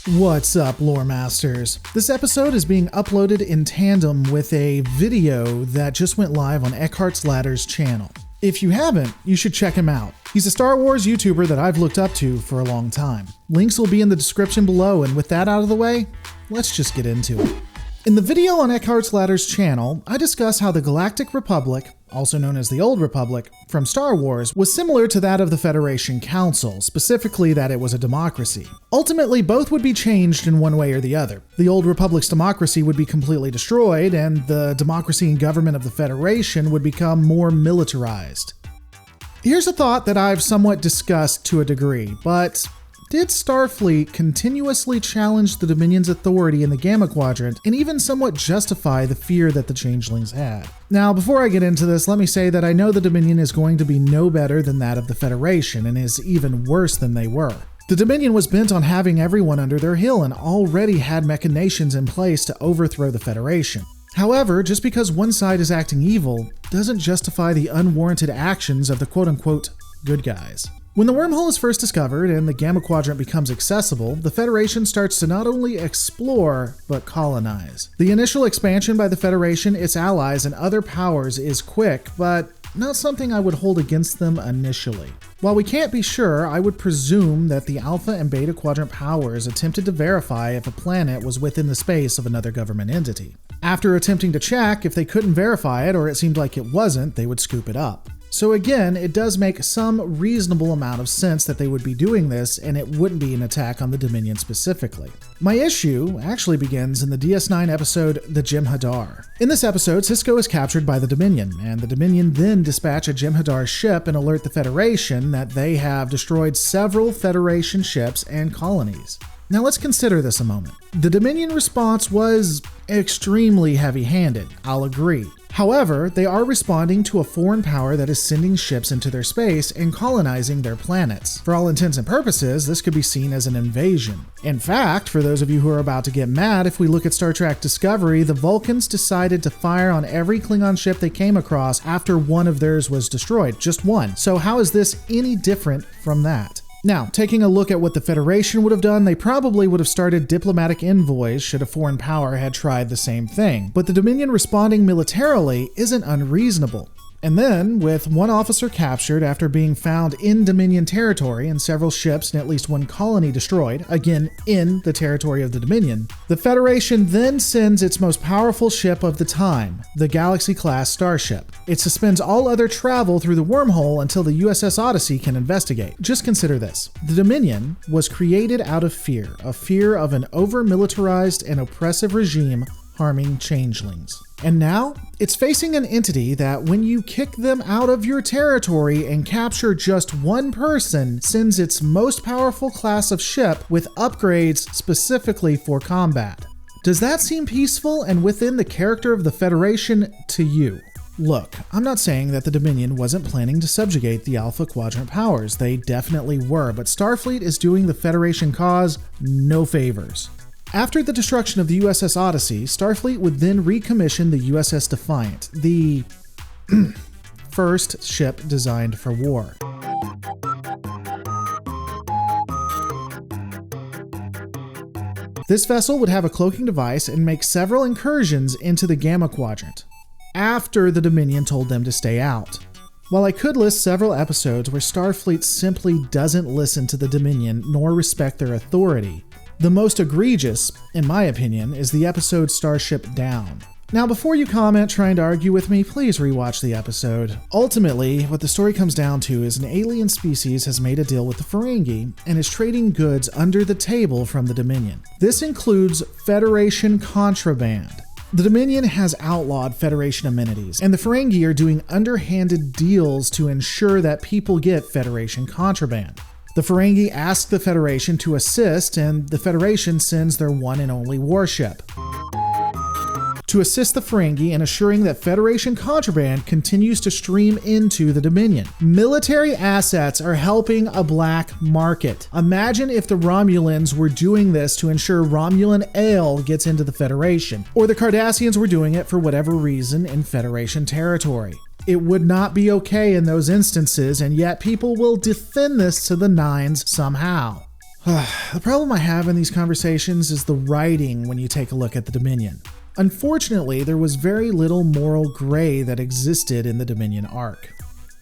What's up, Lore Masters? This episode is being uploaded in tandem with a video that just went live on Eckhart's Ladder's channel. If you haven't, you should check him out. He's a Star Wars YouTuber that I've looked up to for a long time. Links will be in the description below, and with that out of the way, let's just get into it. In the video on Eckhart's Ladder's channel, I discuss how the Galactic Republic, also known as the Old Republic, from Star Wars, was similar to that of the Federation Council, specifically that it was a democracy. Ultimately, both would be changed in one way or the other. The Old Republic's democracy would be completely destroyed, and the democracy and government of the Federation would become more militarized. Here's a thought that I've somewhat discussed to a degree, but did Starfleet continuously challenge the Dominion's authority in the Gamma Quadrant and even somewhat justify the fear that the changelings had? Now, before I get into this, let me say that I know the Dominion is going to be no better than that of the Federation and is even worse than they were. The Dominion was bent on having everyone under their heel and already had machinations in place to overthrow the Federation. However, just because one side is acting evil doesn't justify the unwarranted actions of the quote-unquote good guys. When the wormhole is first discovered and the Gamma Quadrant becomes accessible, the Federation starts to not only explore, but colonize. The initial expansion by the Federation, its allies, and other powers is quick, but not something I would hold against them initially. While we can't be sure, I would presume that the Alpha and Beta Quadrant powers attempted to verify if a planet was within the space of another government entity. After attempting to check, if they couldn't verify it or it seemed like it wasn't, they would scoop it up. So again, it does make some reasonable amount of sense that they would be doing this, and it wouldn't be an attack on the Dominion specifically. My issue actually begins in the DS9 episode, The Jem'Hadar. In this episode, Sisko is captured by the Dominion, and the Dominion then dispatch a Jem'Hadar ship and alert the Federation that they have destroyed several Federation ships and colonies. Now let's consider this a moment. The Dominion response was extremely heavy-handed, I'll agree. However, they are responding to a foreign power that is sending ships into their space and colonizing their planets. For all intents and purposes, this could be seen as an invasion. In fact, for those of you who are about to get mad, if we look at Star Trek Discovery, the Vulcans decided to fire on every Klingon ship they came across after one of theirs was destroyed. Just one. So how is this any different from that? Now, taking a look at what the Federation would have done, they probably would have started diplomatic envoys should a foreign power had tried the same thing. But the Dominion responding militarily isn't unreasonable. And then, with one officer captured after being found in Dominion territory and several ships and at least one colony destroyed, again in the territory of the Dominion, the Federation then sends its most powerful ship of the time, the Galaxy-class starship. It suspends all other travel through the wormhole until the USS Odyssey can investigate. Just consider this. The Dominion was created out of fear of an over-militarized and oppressive regime harming changelings. And now, it's facing an entity that when you kick them out of your territory and capture just one person, sends its most powerful class of ship with upgrades specifically for combat. Does that seem peaceful and within the character of the Federation to you? Look, I'm not saying that the Dominion wasn't planning to subjugate the Alpha Quadrant powers. They definitely were, but Starfleet is doing the Federation cause no favors. After the destruction of the USS Odyssey, Starfleet would then recommission the USS Defiant, the first ship designed for war. This vessel would have a cloaking device and make several incursions into the Gamma Quadrant, after the Dominion told them to stay out. While I could list several episodes where Starfleet simply doesn't listen to the Dominion nor respect their authority, the most egregious, in my opinion, is the episode Starship Down. Now, before you comment trying to argue with me, please rewatch the episode. Ultimately, what the story comes down to is an alien species has made a deal with the Ferengi and is trading goods under the table from the Dominion. This includes Federation contraband. The Dominion has outlawed Federation amenities, and the Ferengi are doing underhanded deals to ensure that people get Federation contraband. The Ferengi ask the Federation to assist, and the Federation sends their one and only warship to assist the Ferengi in assuring that Federation contraband continues to stream into the Dominion. Military assets are helping a black market. Imagine if the Romulans were doing this to ensure Romulan ale gets into the Federation, or the Cardassians were doing it for whatever reason in Federation territory. It would not be okay in those instances, and yet people will defend this to the nines somehow. The problem I have in these conversations is the writing when you take a look at the Dominion. Unfortunately, there was very little moral gray that existed in the Dominion arc.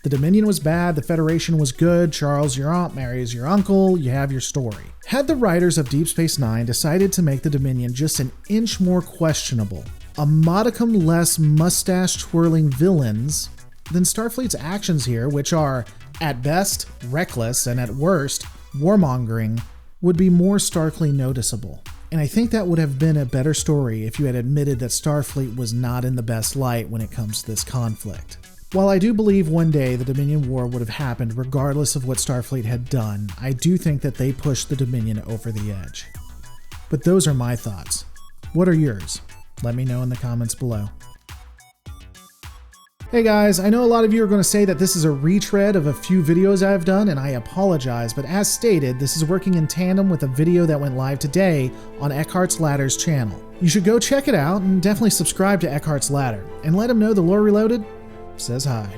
The Dominion was bad, the Federation was good, Charles your aunt, Mary your uncle, you have your story. Had the writers of Deep Space Nine decided to make the Dominion just an inch more questionable, a modicum less mustache-twirling villains, then Starfleet's actions here, which are, at best, reckless, and at worst, warmongering, would be more starkly noticeable. And I think that would have been a better story if you had admitted that Starfleet was not in the best light when it comes to this conflict. While I do believe one day the Dominion War would have happened regardless of what Starfleet had done, I do think that they pushed the Dominion over the edge. But those are my thoughts. What are yours? Let me know in the comments below. Hey guys, I know a lot of you are going to say that this is a retread of a few videos I've done, and I apologize, but as stated, this is working in tandem with a video that went live today on Eckhart's Ladder's channel. You should go check it out and definitely subscribe to Eckhart's Ladder, and let him know the Lore Reloaded says hi.